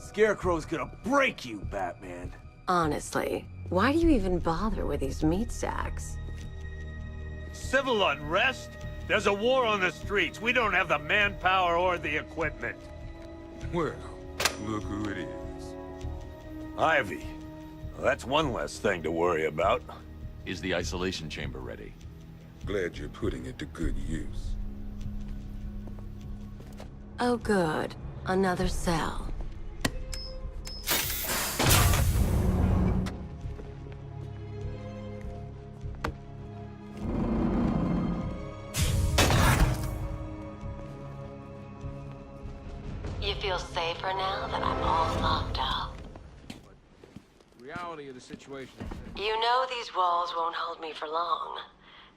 Scarecrow's gonna break you, Batman. Honestly, why do you even bother with these meat sacks? Civil unrest? There's a war on the streets. We don't have the manpower or the equipment. Well, look who it is. Ivy. Well, that's one less thing to worry about. Is the isolation chamber ready? Glad you're putting it to good use. Oh good, another cell. You feel safer now that I'm all locked up? Reality of the situation. You know these walls won't hold me for long.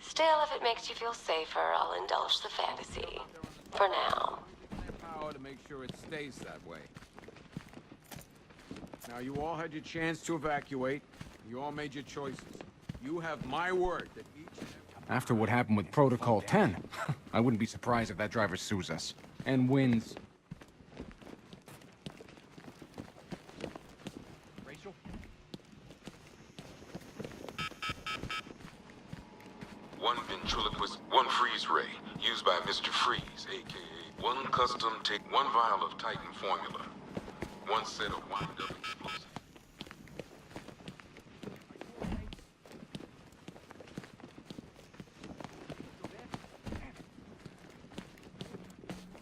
Still, if it makes you feel safer, I'll indulge the fantasy. For now. Power to make sure it stays that way. Now, you all had your chance to evacuate. You all made your choices. You have my word that each and every... After what happened with Protocol 10, I wouldn't be surprised if that driver sues us. And wins. Rachel? One ventriloquist, one freeze ray, used by Mr. Freeze, a.k.a. one custom take one vial of Titan formula. One set of wind-up explosives.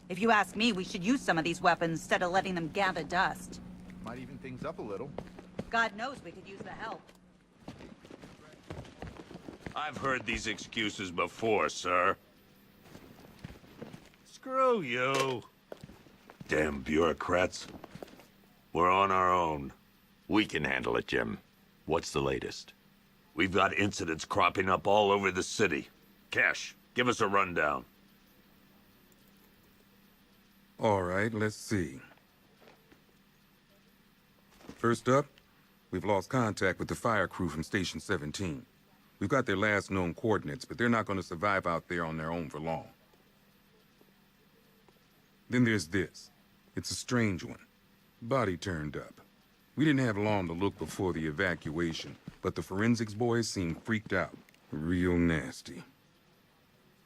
If you ask me, we should use some of these weapons instead of letting them gather dust. Might even things up a little. God knows we could use the help. I've heard these excuses before, sir. Screw you. Damn bureaucrats. We're on our own. We can handle it, Jim. What's the latest? We've got incidents cropping up all over the city. Cash, give us a rundown. All right, let's see. First up, we've lost contact with the fire crew from Station 17. We've got their last known coordinates, but they're not going to survive out there on their own for long. Then there's this. It's a strange one. Body turned up. We didn't have long to look before the evacuation, but the forensics boys seemed freaked out. Real nasty.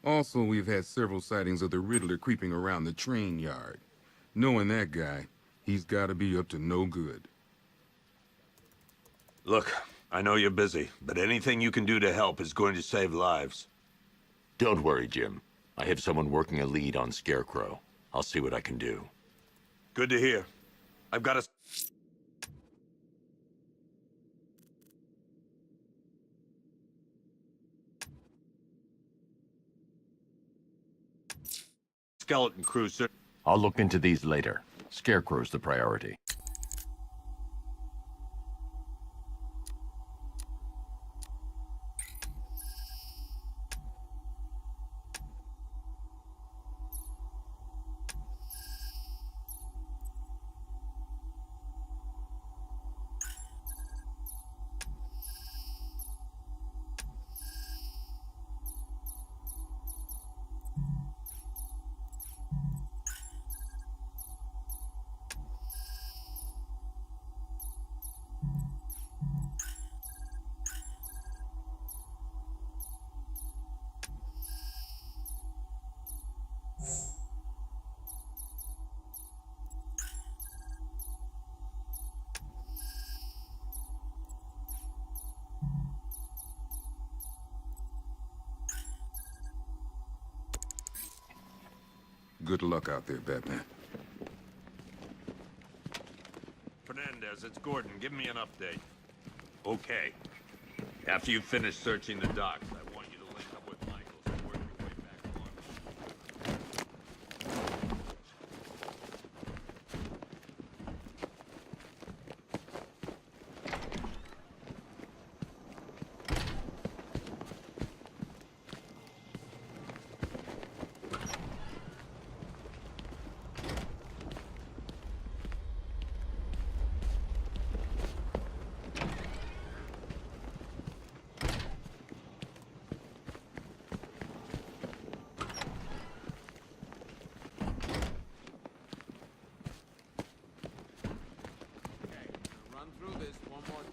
Also, we've had several sightings of the Riddler creeping around the train yard. Knowing that guy, he's got to be up to no good. Look, I know you're busy, but anything you can do to help is going to save lives. Don't worry, Jim. I have someone working a lead on Scarecrow. I'll see what I can do. Good to hear. I've got a... skeleton crew, sir. I'll look into these later. Scarecrow's the priority. Good luck out there, Batman. Fernandez, it's Gordon. Give me an update. Okay. After you finish searching the docks, I want you to link up with Michaels and work your way back on.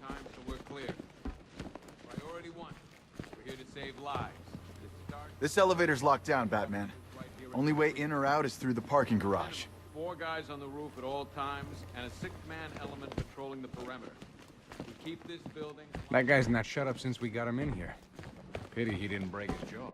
time, so we're clear. Priority 1. We're here to save lives. This elevator's locked down, Batman. Only way in or out is through the parking garage. 4 guys on the roof at all times, and a 6-man element patrolling the perimeter. We keep this building... That guy's not shut up since we got him in here. Pity he didn't break his jaw.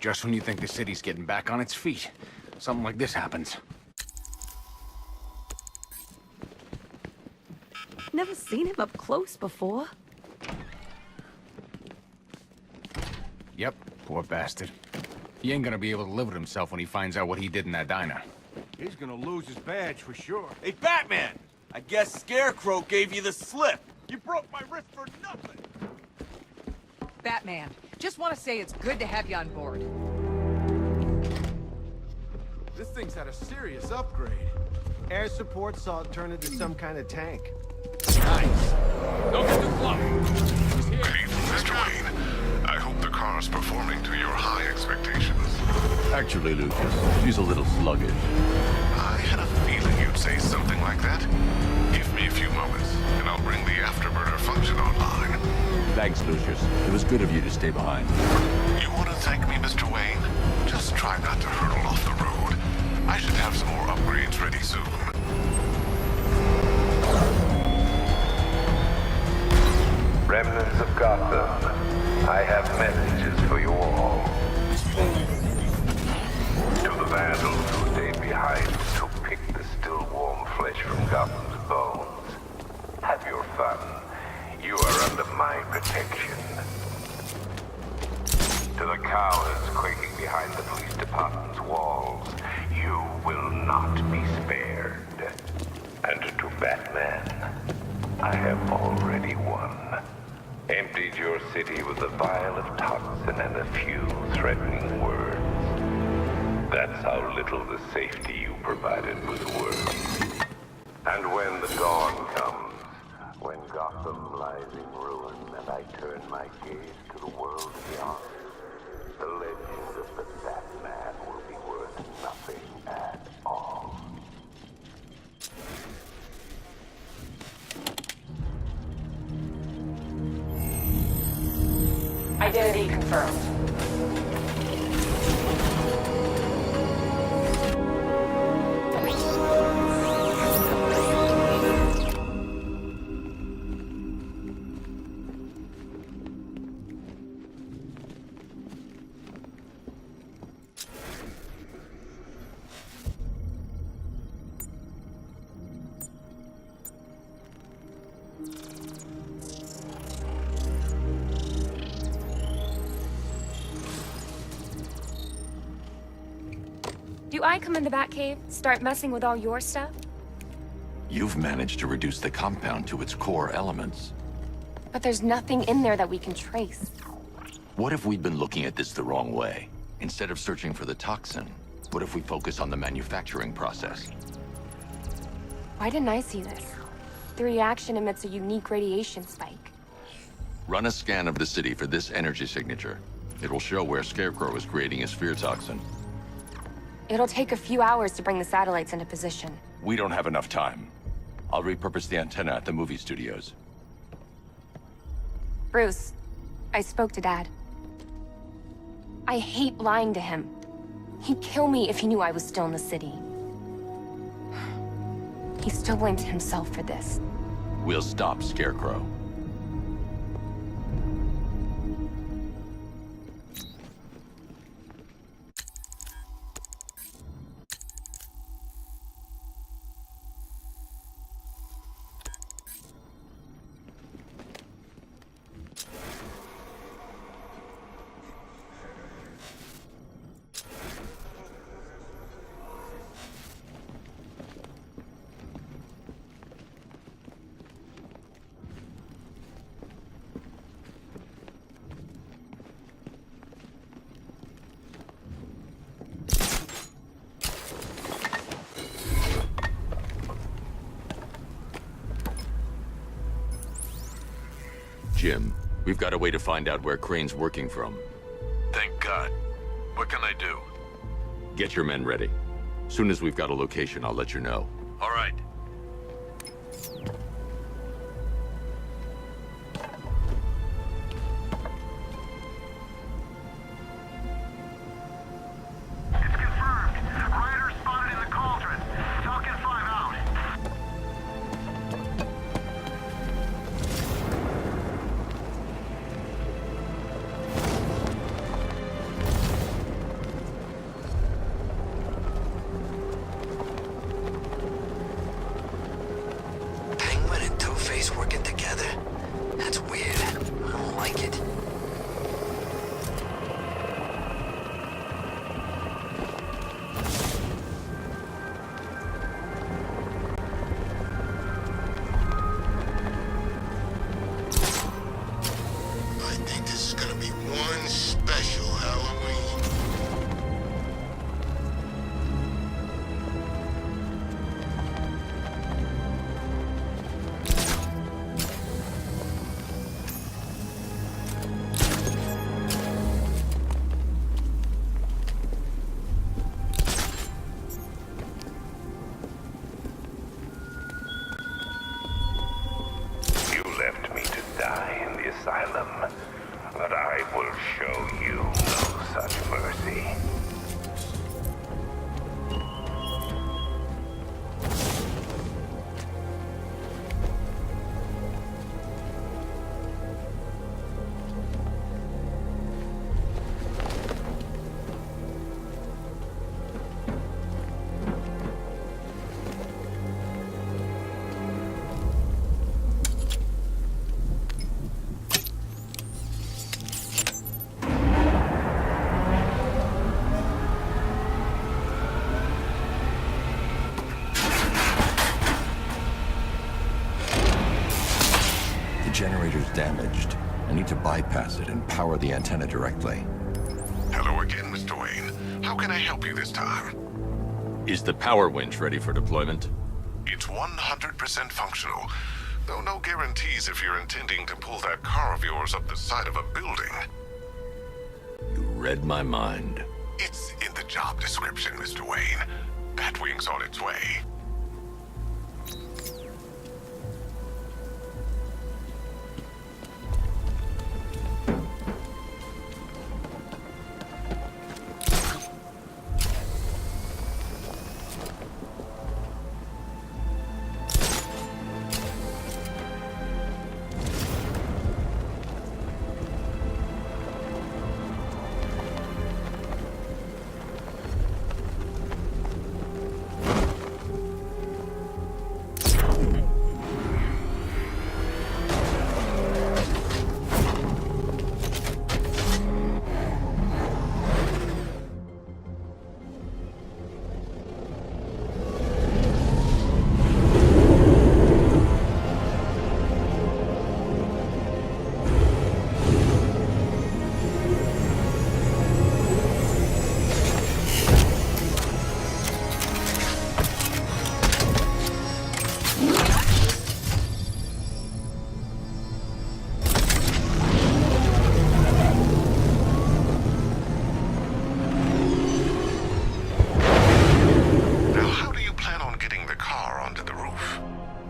Just when you think the city's getting back on its feet, something like this happens. Never seen him up close before. Yep, poor bastard. He ain't gonna be able to live with himself when he finds out what he did in that diner. He's gonna lose his badge for sure. Hey, Batman! I guess Scarecrow gave you the slip. You broke my wrist for nothing. Batman, just want to say it's good to have you on board. This thing's had a serious upgrade. Air support saw it turn into some kind of tank. Nice. Don't get too close. He's here. Good evening, Mr. Wayne. I hope the car's performing to your high expectations. Actually, Lucas, she's a little sluggish. I had a feeling you'd say something like that. Give me a few moments, and I'll bring the afterburner function online. Thanks, Lucius. It was good of you to stay behind. You want to thank me, Mr. Wayne? Just try not to hurtle off the road. I should have some more upgrades ready soon. Remnants of Gotham, I have messages for you all. To the vandals who stayed behind to pick the still warm flesh from Gotham's bones, have your fun. You are under my protection. To the cowards quaking behind the police department's walls, you will not be spared. And to Batman, I have already won. Emptied your city with a vial of toxin and a few threatening words. That's how little the safety you provided was worth. And when the dawn comes, when Gotham lies in ruin and I turn my gaze to the world beyond, the legend of the Batman will be worth nothing at all. Identity confirmed. Do I come in the Batcave, start messing with all your stuff? You've managed to reduce the compound to its core elements. But there's nothing in there that we can trace. What if we'd been looking at this the wrong way? Instead of searching for the toxin, what if we focus on the manufacturing process? Why didn't I see this? The reaction emits a unique radiation spike. Run a scan of the city for this energy signature. It will show where Scarecrow is creating his fear toxin. It'll take a few hours to bring the satellites into position. We don't have enough time. I'll repurpose the antenna at the movie studios. Bruce, I spoke to Dad. I hate lying to him. He'd kill me if he knew I was still in the city. He still blames himself for this. We'll stop Scarecrow. Jim, we've got a way to find out where Crane's working from. Thank God. What can I do? Get your men ready. Soon as we've got a location, I'll let you know. All right. It's confirmed. Rider spotted in the cauldron. Falcon 5 out. Penguin and Two-Face working together? That's weird. I don't like it. I think this is gonna be one special Halloween. You left me to die in the asylum, but I will show you no such mercy. The generator's damaged. I need to bypass it and power the antenna directly. Hello again, Mr. Wayne. How can I help you this time? Is the power winch ready for deployment? It's 100% functional, though no guarantees if you're intending to pull that car of yours up the side of a building. You read my mind. It's in the job description, Mr. Wayne. Batwing's on its way.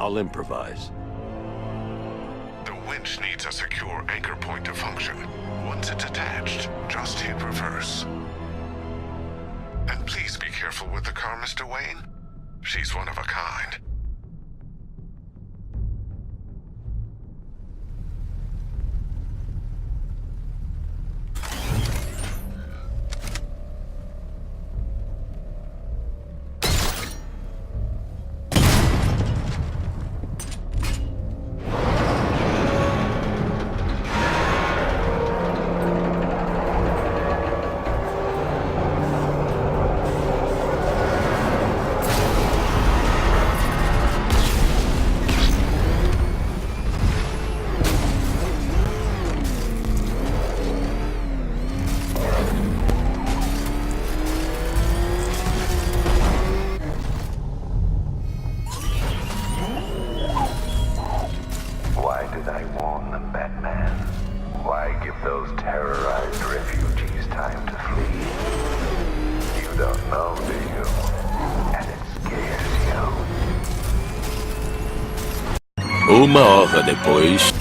I'll improvise. The winch needs a secure anchor point to function. Once it's attached, just hit reverse. And please be careful with the car, Mr. Wayne. She's one of a kind. Uma hora depois...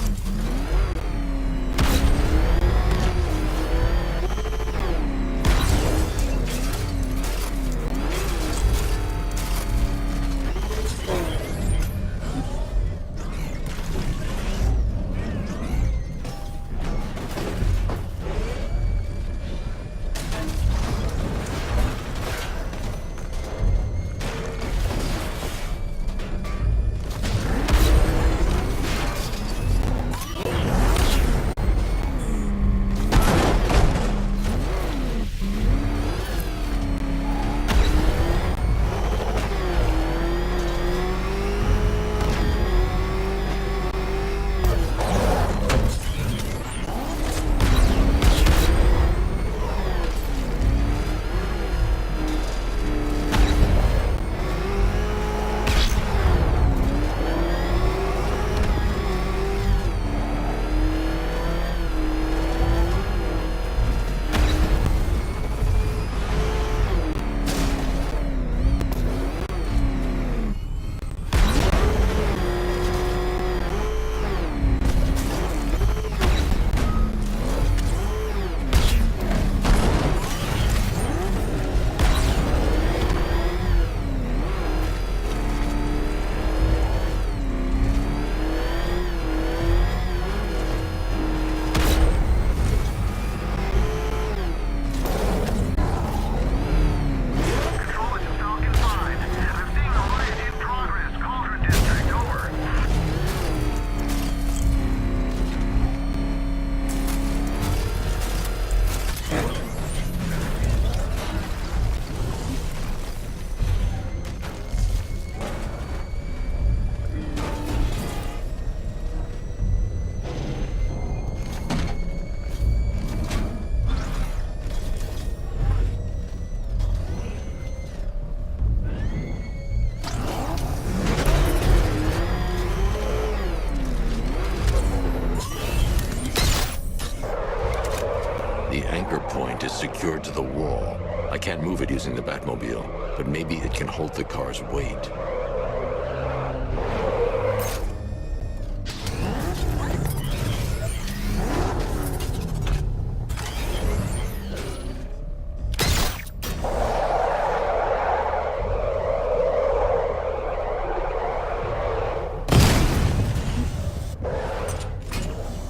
The anchor point is secured to the wall. I can't move it using the Batmobile, but maybe it can hold the car's weight.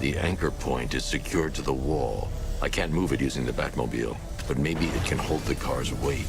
The anchor point is secured to the wall. I can't move it using the Batmobile, but maybe it can hold the car's weight.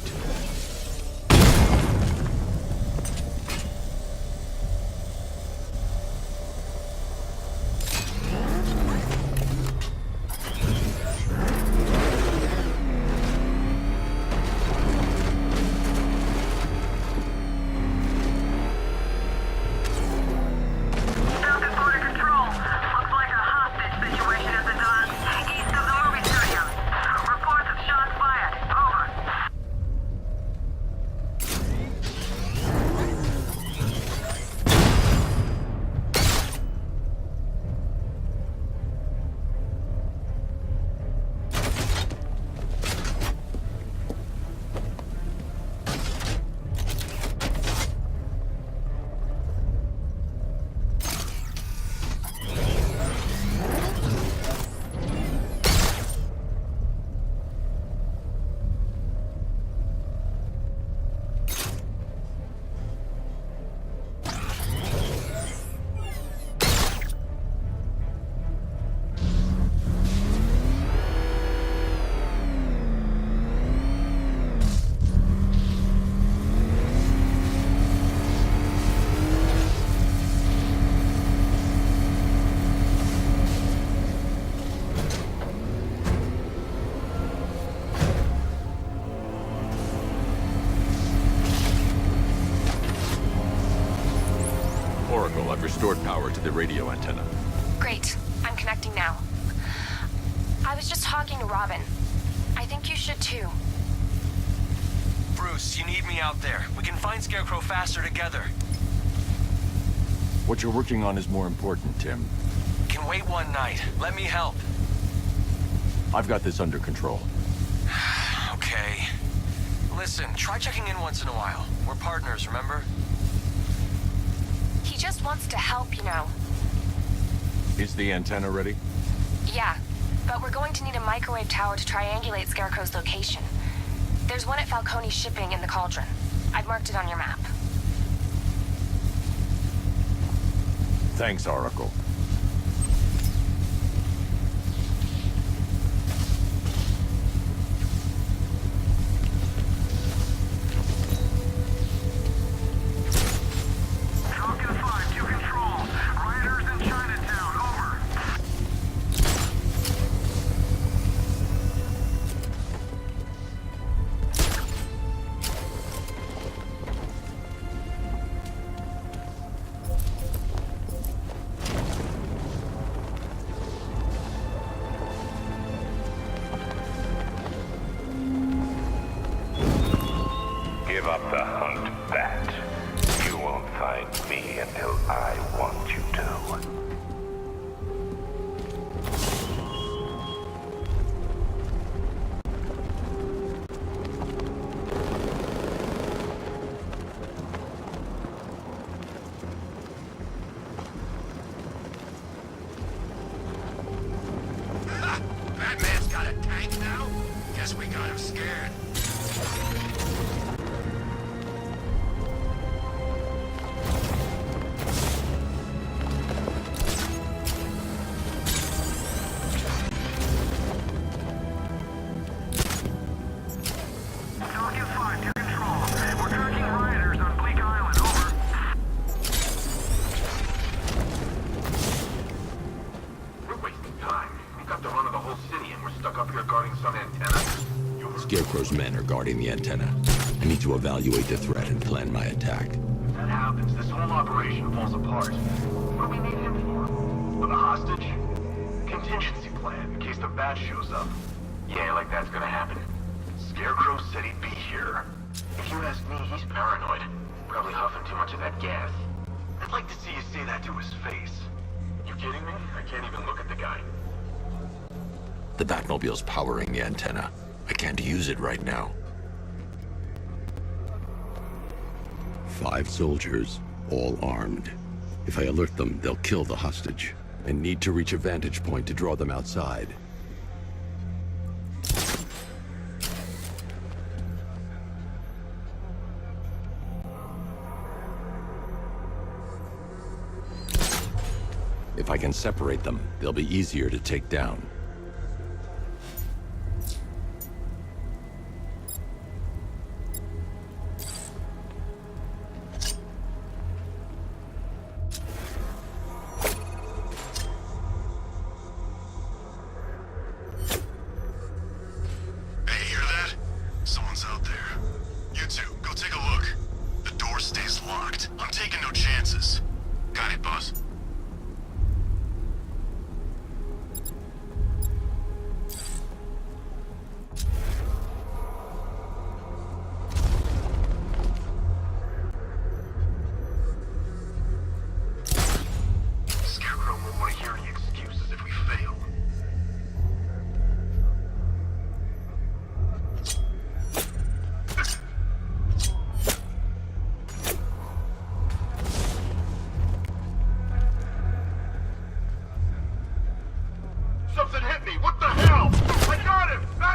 I've restored power to the radio antenna. Great. I'm connecting now. I was just talking to Robin. I think you should too. Bruce, you need me out there. We can find Scarecrow faster together. What you're working on is more important, Tim. Can wait one night. Let me help. I've got this under control. Okay. Listen, try checking in once in a while. We're partners, remember? He just wants to help, you know. Is the antenna ready? Yeah, but we're going to need a microwave tower to triangulate Scarecrow's location. There's one at Falcone's shipping in the Cauldron. I've marked it on your map. Thanks, Oracle. Give up the hunt, Bat. You won't find me until I want you to. Batman's got a tank now? Guess we got him scared. Scarecrow's men are guarding the antenna. I need to evaluate the threat and plan my attack. If that happens, this whole operation falls apart. What do we need him for? For the hostage? Contingency plan, in case the Bat shows up. Yeah, like that's gonna happen. Scarecrow said he'd be here. If you ask me, he's paranoid. Probably huffing too much of that gas. I'd like to see you say that to his face. You kidding me? I can't even look at the guy. The Batmobile's powering the antenna. I can't use it right now. 5 soldiers, all armed. If I alert them, they'll kill the hostage. I need to reach a vantage point to draw them outside. If I can separate them, they'll be easier to take down.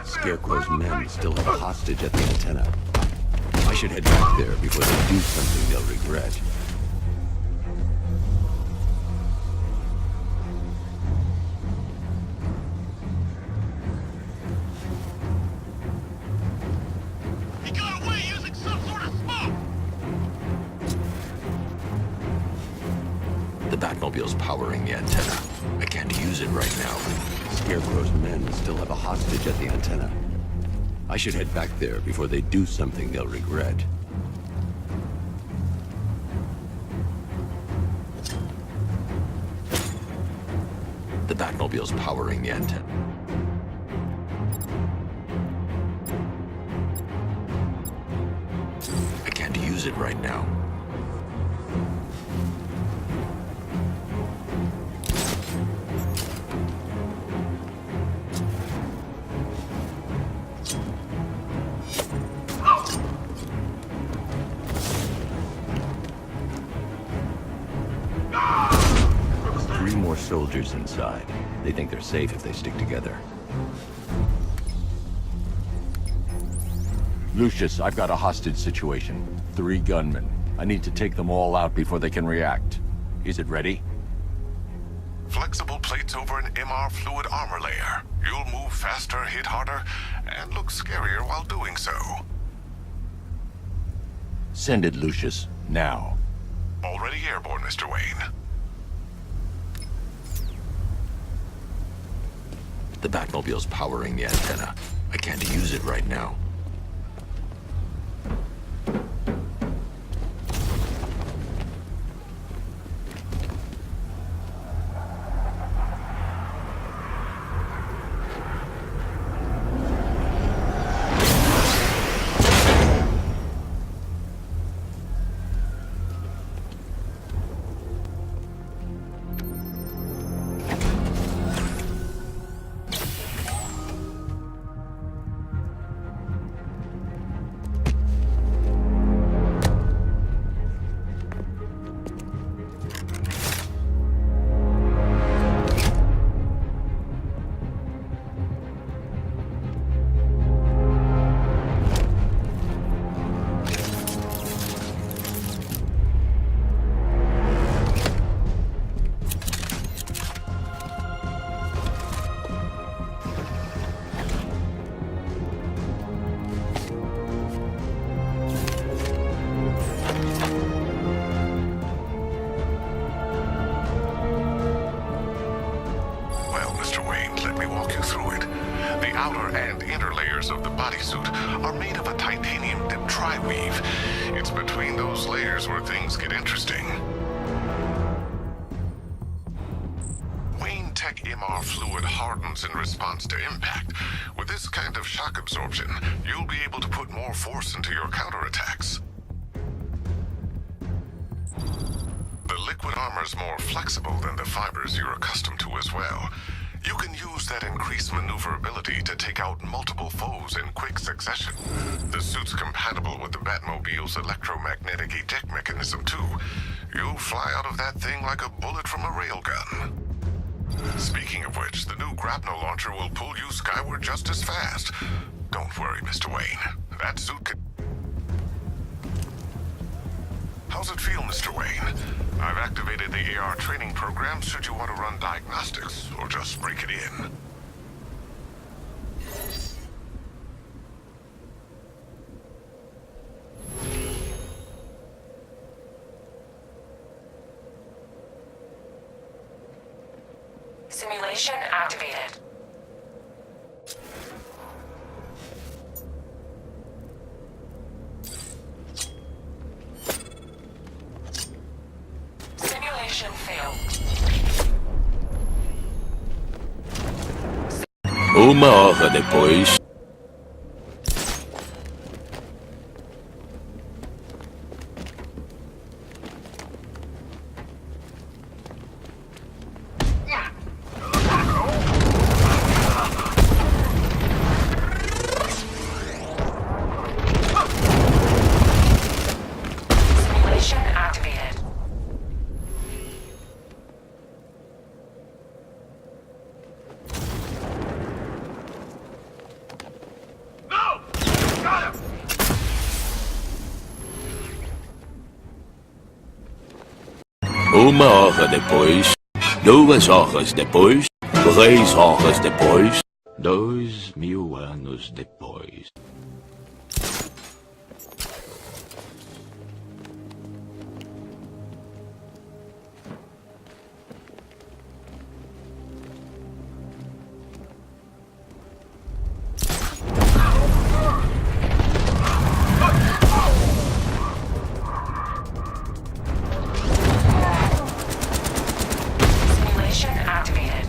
Scarecrow's men still have a hostage at the antenna. I should head back there before they do something they'll regret. He got away using some sort of smoke! The Batmobile's powering the antenna. I can't use it right now. Scarecrow's men still have a hostage at the antenna. I should head back there before they do something they'll regret. The Batmobile's powering the antenna. I can't use it right now. soldiers inside. They think they're safe if they stick together. Lucius, I've got a hostage situation. 3 gunmen. I need to take them all out before they can react. Is it ready? Flexible plates over an MR fluid armor layer. You'll move faster, hit harder, and look scarier while doing so. Send it, Lucius. Now. Already airborne, Mr. Wayne. The Batmobile's powering the antenna. I can't use it right now. outer and inner layers of the bodysuit are made of a titanium-dipped tri-weave. It's between those layers where things get interesting. Wayne Tech MR fluid hardens in response to impact. With this kind of shock absorption, you'll be able to put more force into your counterattacks. The liquid armor's more flexible than the fibers you're accustomed to as well. You can use that increased maneuverability to take out multiple foes in quick succession. The suit's compatible with the Batmobile's electromagnetic eject mechanism, too. You'll fly out of that thing like a bullet from a railgun. Speaking of which, the new grapnel launcher will pull you skyward just as fast. Don't worry, Mr. Wayne. That suit could... How's it feel, Mr. Wayne? I've activated the AR training program should you want to run diagnostics, or just break it in. Simulation activated. Simulation failed. Uma hora depois. Simulation activated. No! Got him! Uma hora depois. 2 horas depois. 3 horas depois. 2000 anos depois. Simulation activated.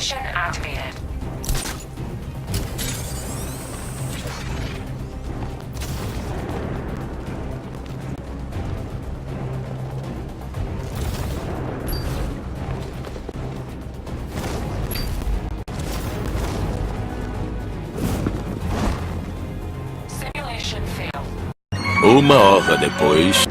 Simulation activated. Simulation failed. Uma hora depois.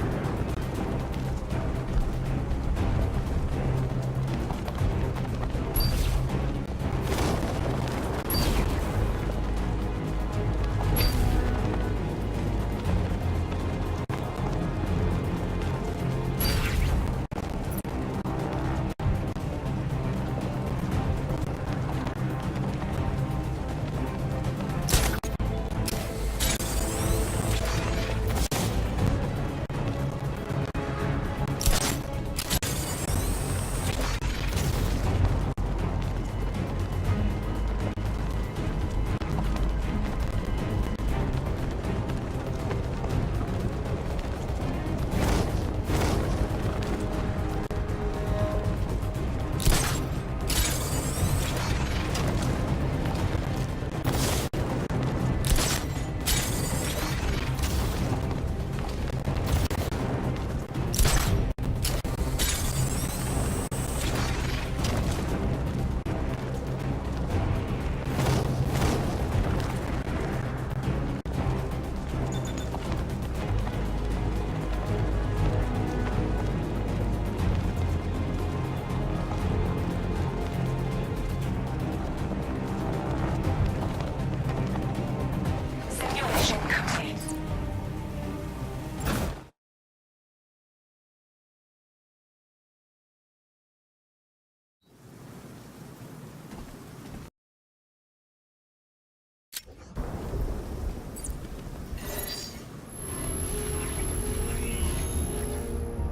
Simulation complete.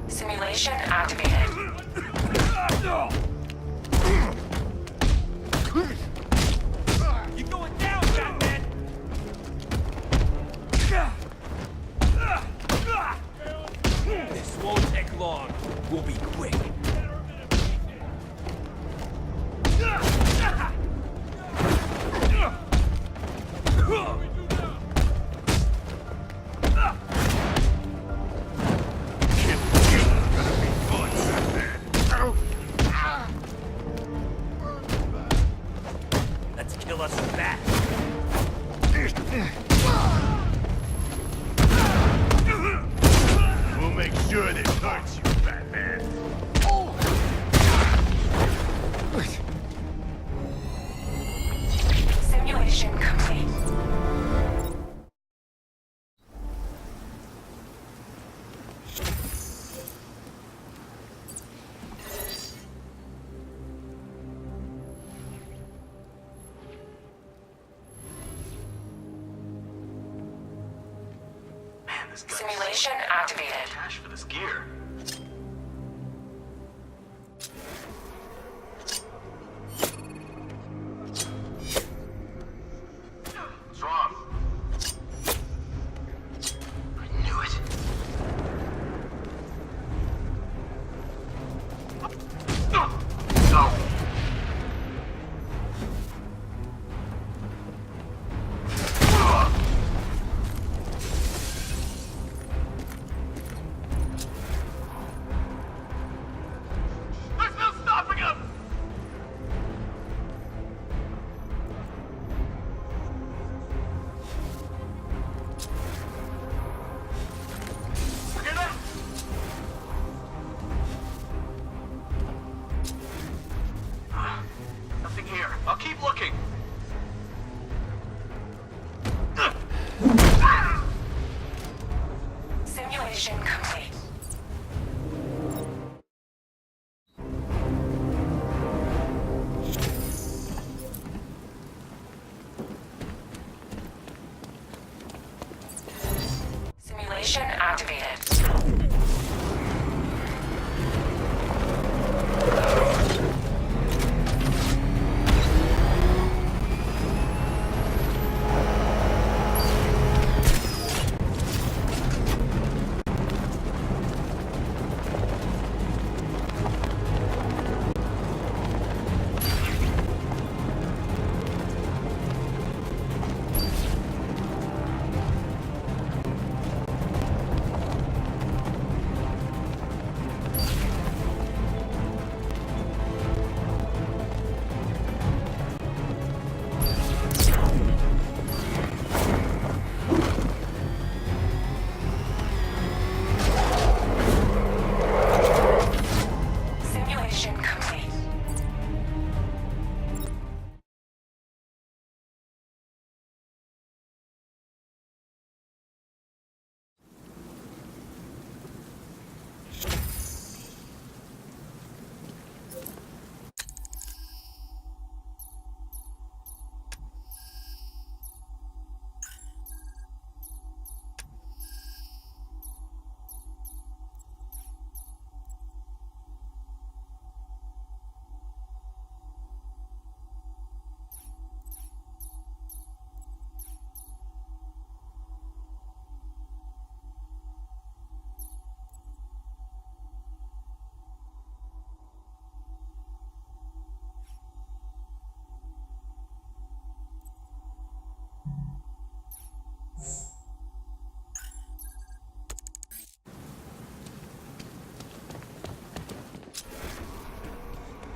Simulation activated. You're going down, Batman! This won't take long. We'll be quick. Let's kill us with that. We'll make sure this hurts you, Batman. Simulation complete. Simulation activated. Cash for this gear. What's wrong? I knew it. No.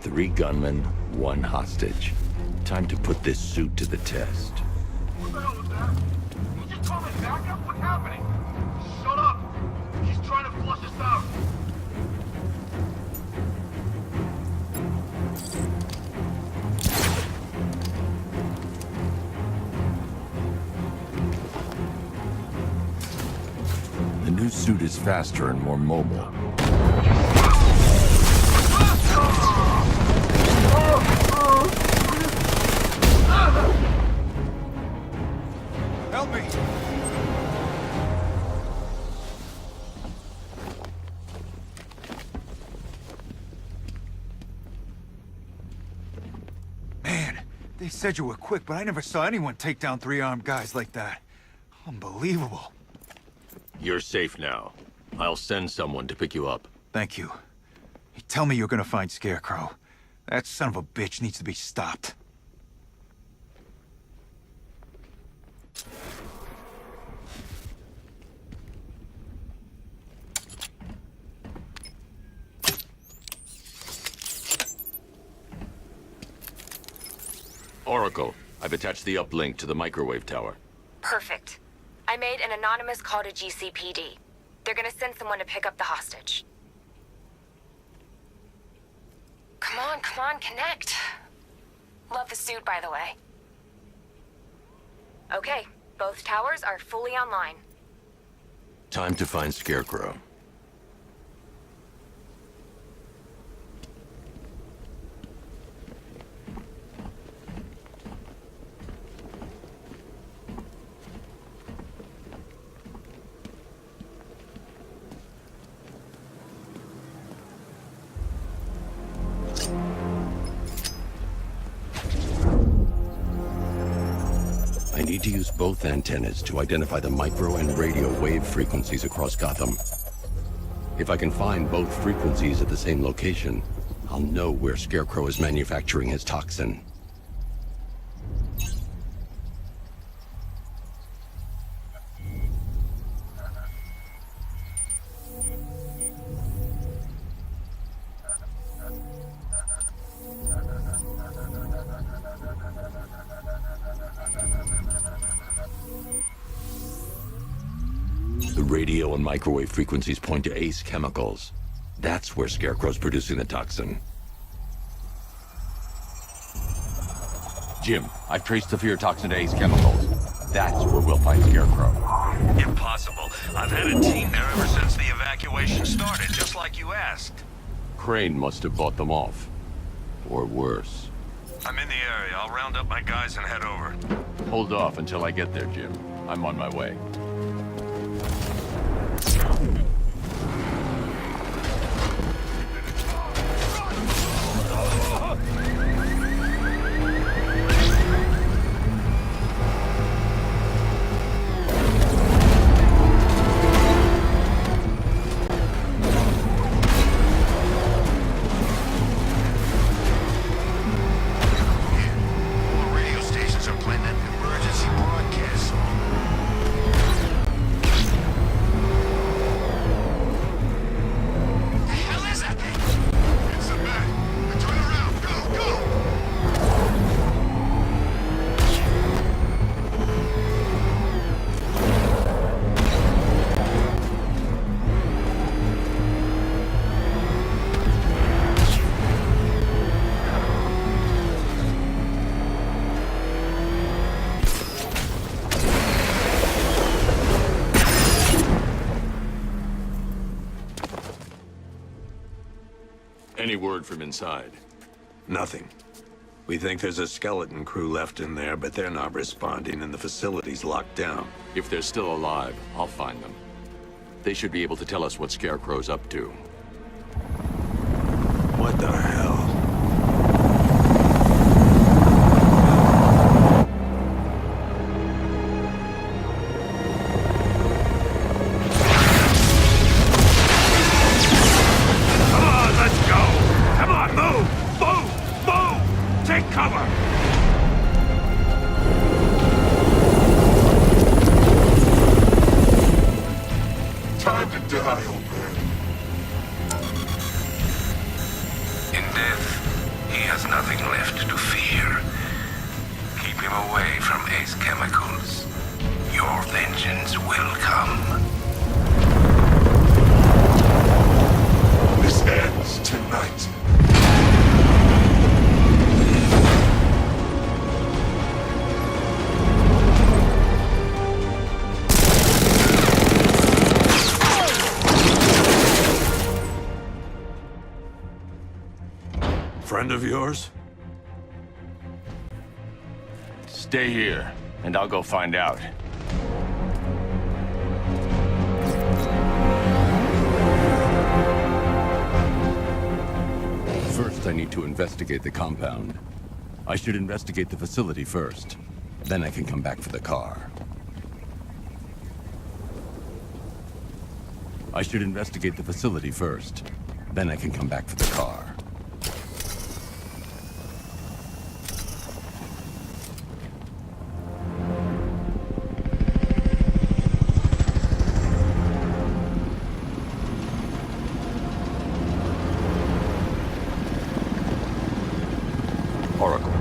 3 gunmen, 1 hostage. Time to put this suit to the test. What the hell was that? Did you just call me backup? What's happening? Shut up! He's trying to flush us out. The new suit is faster and more mobile. Help me! Man, they said you were quick, but I never saw anyone take down 3 armed guys like that. Unbelievable. You're safe now. I'll send someone to pick you up. Thank you. You tell me you're gonna find Scarecrow. That son of a bitch needs to be stopped. Oracle, I've attached the uplink to the microwave tower. Perfect. I made an anonymous call to GCPD. They're gonna send someone to pick up the hostage. Come on, connect. Love the suit, by the way. Okay, both towers are fully online. Time to find Scarecrow. I need to use both antennas to identify the micro and radio wave frequencies across Gotham. If I can find both frequencies at the same location, I'll know where Scarecrow is manufacturing his toxin. The radio and microwave frequencies point to Ace Chemicals. That's where Scarecrow's producing the toxin. Jim, I've traced the fear toxin to Ace Chemicals. That's where we'll find Scarecrow. Impossible. I've had a team there ever since the evacuation started, just like you asked. Crane must have bought them off. Or worse. I'm in the area. I'll round up my guys and head over. Hold off until I get there, Jim. I'm on my way. Any word from inside? Nothing. We think there's a skeleton crew left in there, but they're not responding and the facility's locked down. If they're still alive, I'll find them. They should be able to tell us what Scarecrow's up to. What the hell? Time to die, old man. left to fear. Keep him away from Ace Chemicals. Your vengeance will come. This ends tonight. Friend of yours? Stay here, and I'll go find out. First, I need to investigate the compound. I should investigate the facility first. Then I can come back for the car. I should investigate the facility first. Then I can come back for the car. Oracle,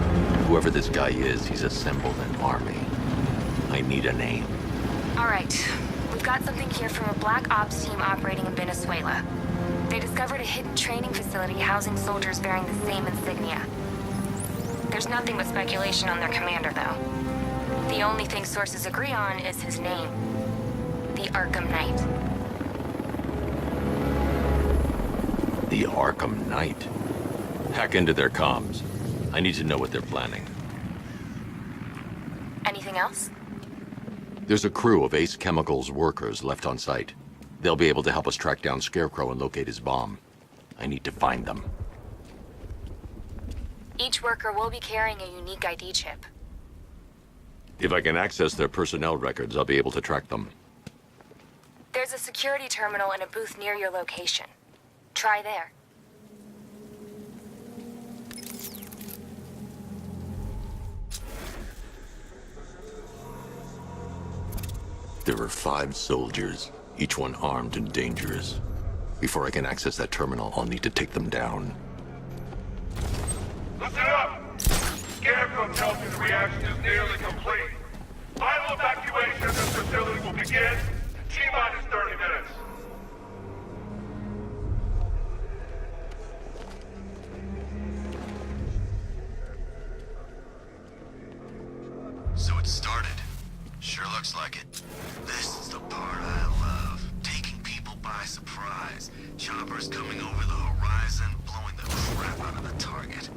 whoever this guy is, he's assembled an army. I need a name. All right. We've got something here from a Black Ops team operating in Venezuela. They discovered a hidden training facility housing soldiers bearing the same insignia. There's nothing but speculation on their commander, though. The only thing sources agree on is his name. The Arkham Knight. The Arkham Knight? Hack into their comms. I need to know what they're planning. Anything else? There's a crew of Ace Chemicals workers left on site. They'll be able to help us track down Scarecrow and locate his bomb. I need to find them. Each worker will be carrying a unique ID chip. If I can access their personnel records, I'll be able to track them. There's a security terminal in a booth near your location. Try there. There are 5 soldiers, each one armed and dangerous. Before I can access that terminal, I'll need to take them down. Listen up! Scarecrow tells me the reaction is nearly complete. Final evacuation of this facility will begin in T-minus 30 minutes. So it started. Sure looks like it. This is the part I love. Taking people by surprise. Choppers coming over the horizon, blowing the crap out of the target.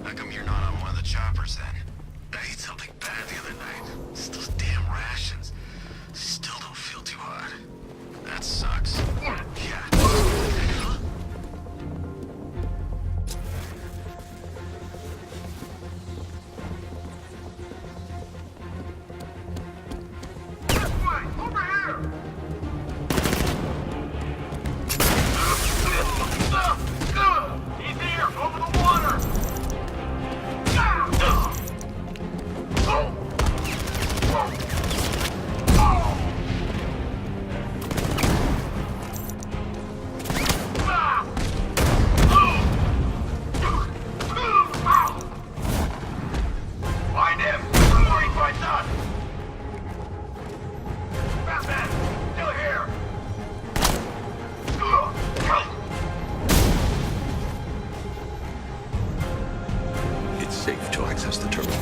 How come you're not on one of the choppers then? I ate something bad the other night. It's those damn rations. Still don't feel too hot. That sucks. Yeah. Safe to access the terminal.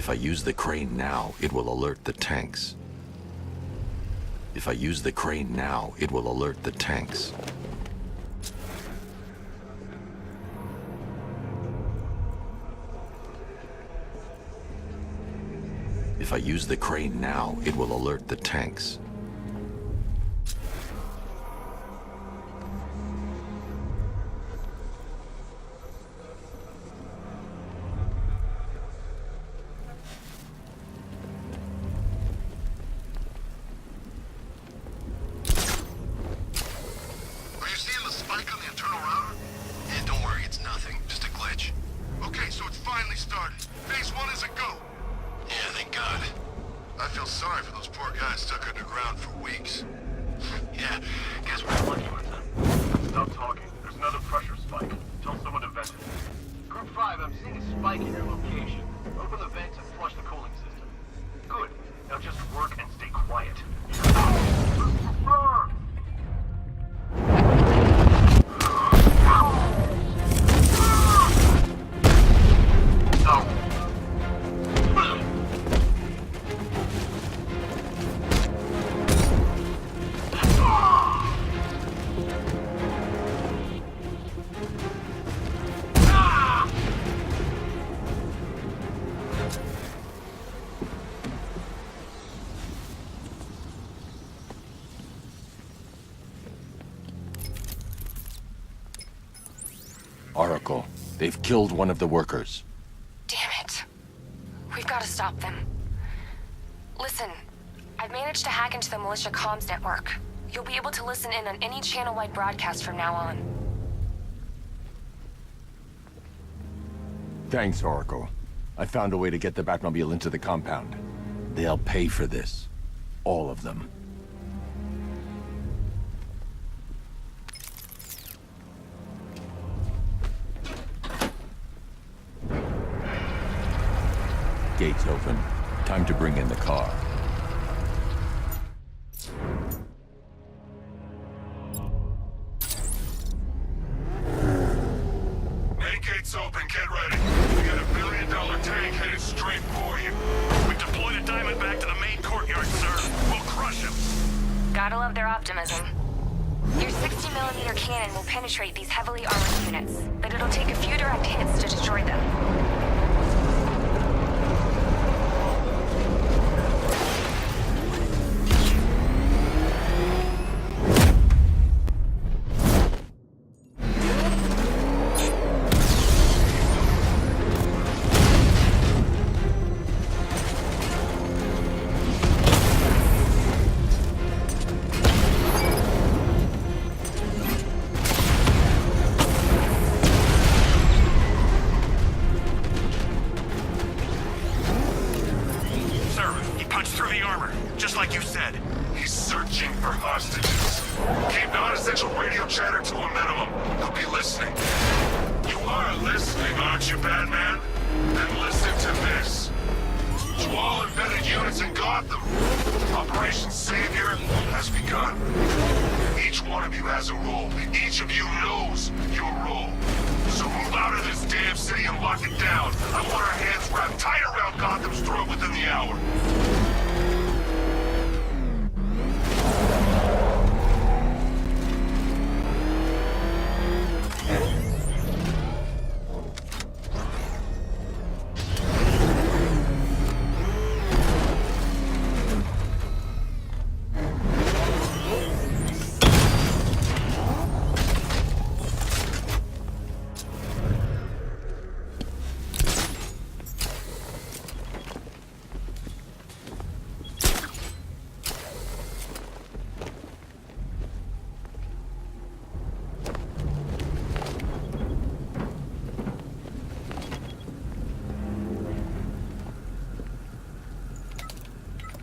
If I use the crane now, it will alert the tanks. If I use the crane now, it will alert the tanks. If I use the crane now, it will alert the tanks. Oracle, they've killed one of the workers. Damn it. We've got to stop them. Listen, I've managed to hack into the militia comms network. You'll be able to listen in on any channel-wide broadcast from now on. Thanks, Oracle. I found a way to get the Batmobile into the compound. They'll pay for this. All of them. Gates open. Time to bring in the car. Main gates open, get ready. We got $1 billion tank headed straight for you. We deployed a diamond back to the main courtyard, sir. We'll crush him. Gotta love their optimism. Your 60mm cannon will penetrate these heavily armored units, but it'll take a few direct hits to destroy them.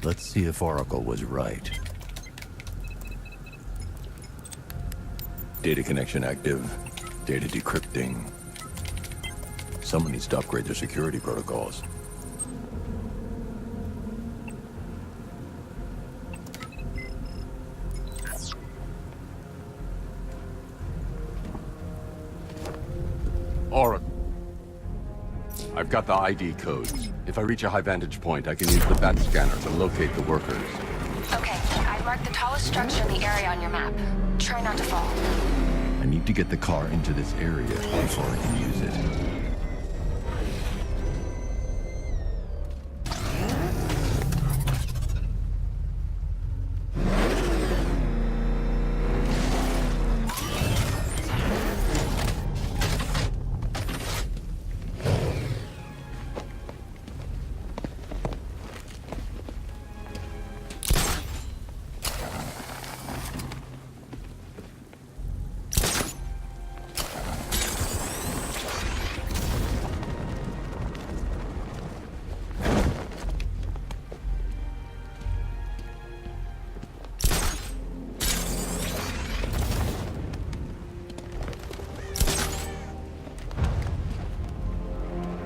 Let's see if Oracle was right. Data connection active. Data decrypting. Someone needs to upgrade their security protocols. I've got the ID codes. If I reach a high vantage point, I can use the bat scanner to locate the workers. Okay, I've marked the tallest structure in the area on your map. Try not to fall. I need to get the car into this area before I can use it.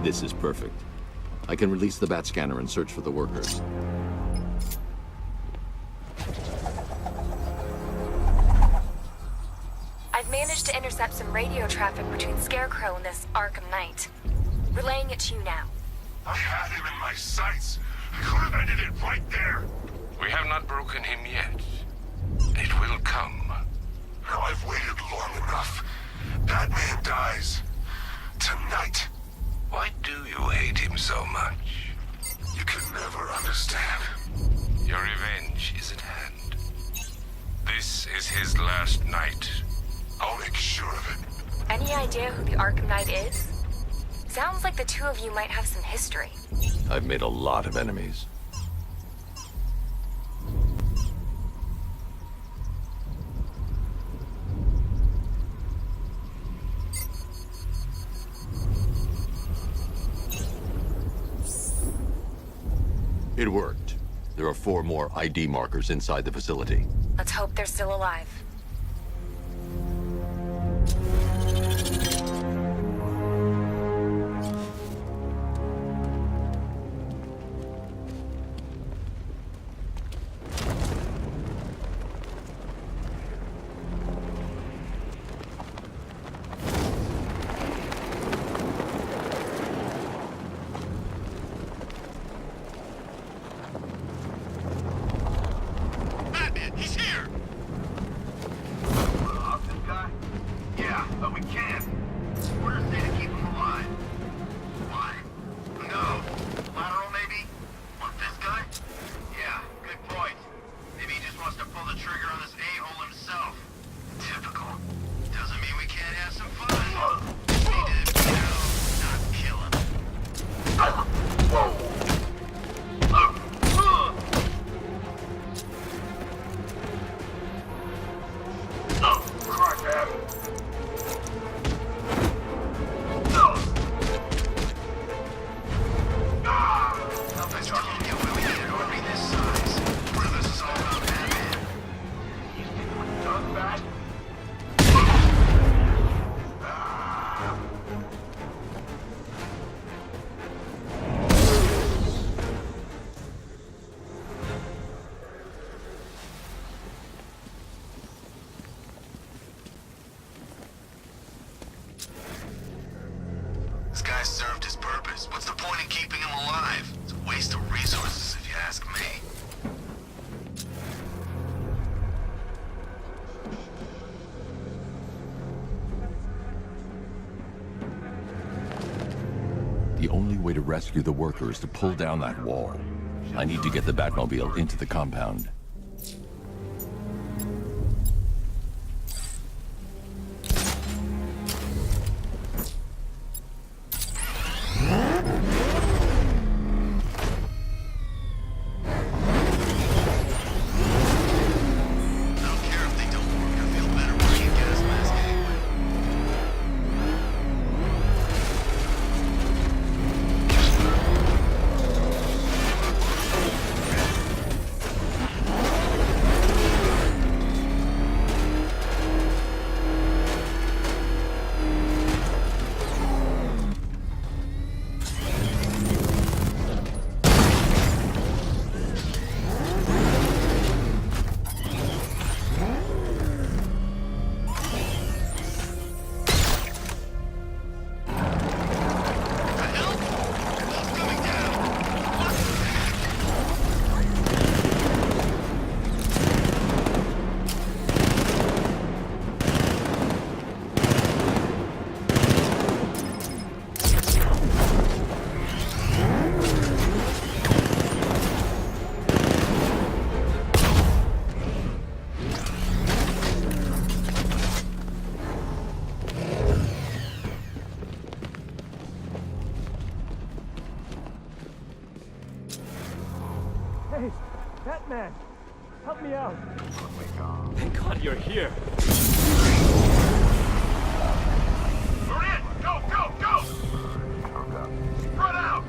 This is perfect. I can release the bat scanner and search for the workers. I've managed to intercept some radio traffic between Scarecrow and this Arkham Knight. Relaying it to you now. I had him in my sights. I could have ended it right there. We have not broken him yet. It will come. Now I've waited long enough. Batman dies. Tonight. Why do you hate him so much? You can never understand. Your revenge is at hand. This is his last night. I'll make sure of it. Any idea who the Arkham Knight is? Sounds like the two of you might have some history. I've made a lot of enemies. It worked. There are 4 more ID markers inside the facility. Let's hope they're still alive. This guy served his purpose. What's the point in keeping him alive? It's a waste of resources, if you ask me. The only way to rescue the workers is to pull down that wall. I need to get the Batmobile into the compound. Batman! Help me out! Thank God you're here. We're in! Go, go, go! Spread out!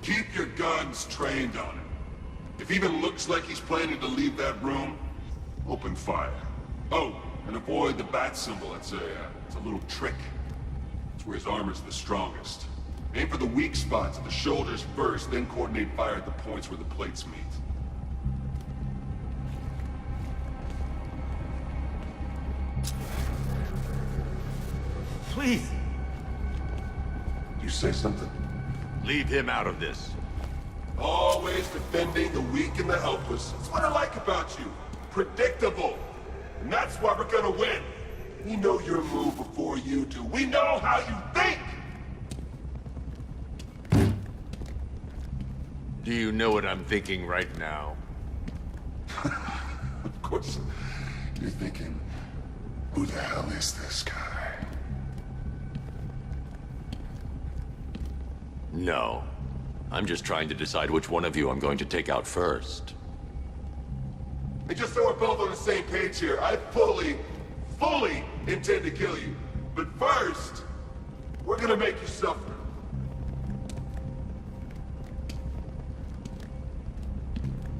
Keep your guns trained on him. If he even looks like he's planning to leave that room, open fire. Oh, and avoid the bat symbol. It's a little trick. It's where his armor's the strongest. Aim for the weak spots at the shoulders first, then coordinate fire at the points where the plates meet. Please! You say something? Leave him out of this. Always defending the weak and the helpless. That's what I like about you. Predictable. And that's why we're gonna win. We know your move before you do. We know how you think! Do you know what I'm thinking right now? Of course, you're thinking, who the hell is this guy? No. I'm just trying to decide which one of you I'm going to take out first. And just so we're both on the same page here, I fully intend to kill you. But first, we're gonna make you suffer.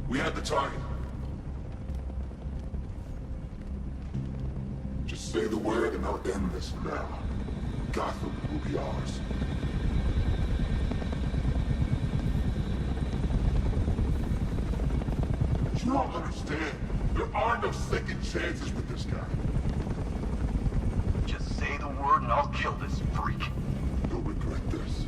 We have the target. Just say the word and I'll end this now. Gotham will be ours. You don't understand. There are no second chances with this guy. Just say the word and I'll kill this freak. You'll regret this.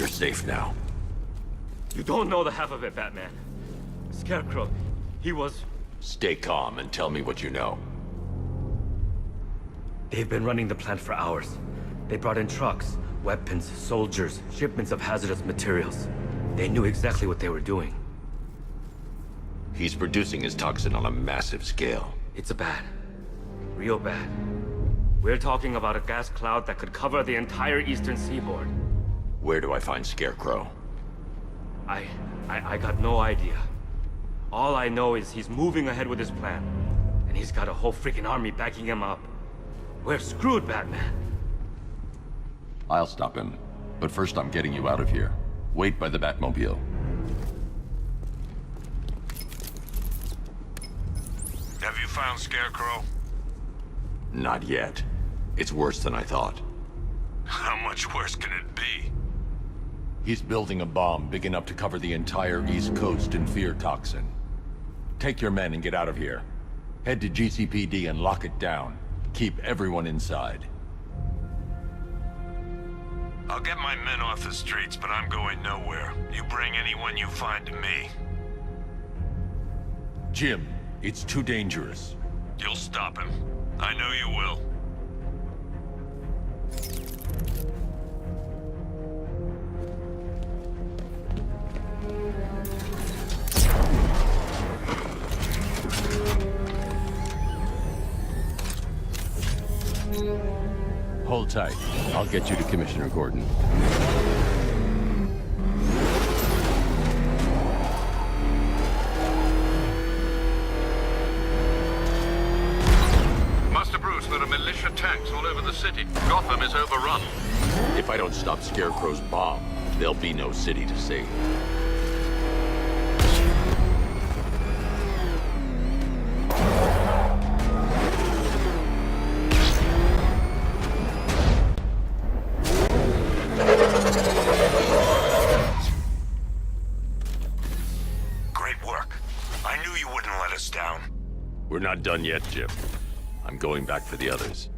Safe now. You don't know the half of it, Batman. Scarecrow, he was... Stay calm and tell me what you know. They've been running the plant for hours. They brought in trucks, weapons, soldiers, shipments of hazardous materials. They knew exactly what they were doing. He's producing his toxin on a massive scale. It's bad. Real bad. We're talking about a gas cloud that could cover the entire eastern seaboard. Where do I find Scarecrow? I got no idea. All I know is he's moving ahead with his plan. And he's got a whole freaking army backing him up. We're screwed, Batman. I'll stop him. But first I'm getting you out of here. Wait by the Batmobile. Have you found Scarecrow? Not yet. It's worse than I thought. How much worse can it be? He's building a bomb big enough to cover the entire East Coast in fear toxin. Take your men and get out of here. Head to GCPD and lock it down. Keep everyone inside. I'll get my men off the streets, but I'm going nowhere. You bring anyone you find to me. Jim, it's too dangerous. You'll stop him. I know you will. Hold tight. I'll get you to Commissioner Gordon. Master Bruce, there are militia tanks all over the city. Gotham is overrun. If I don't stop Scarecrow's bomb, there'll be no city to save. Great work. I knew you wouldn't let us down. We're not done yet, Jim. I'm going back for the others.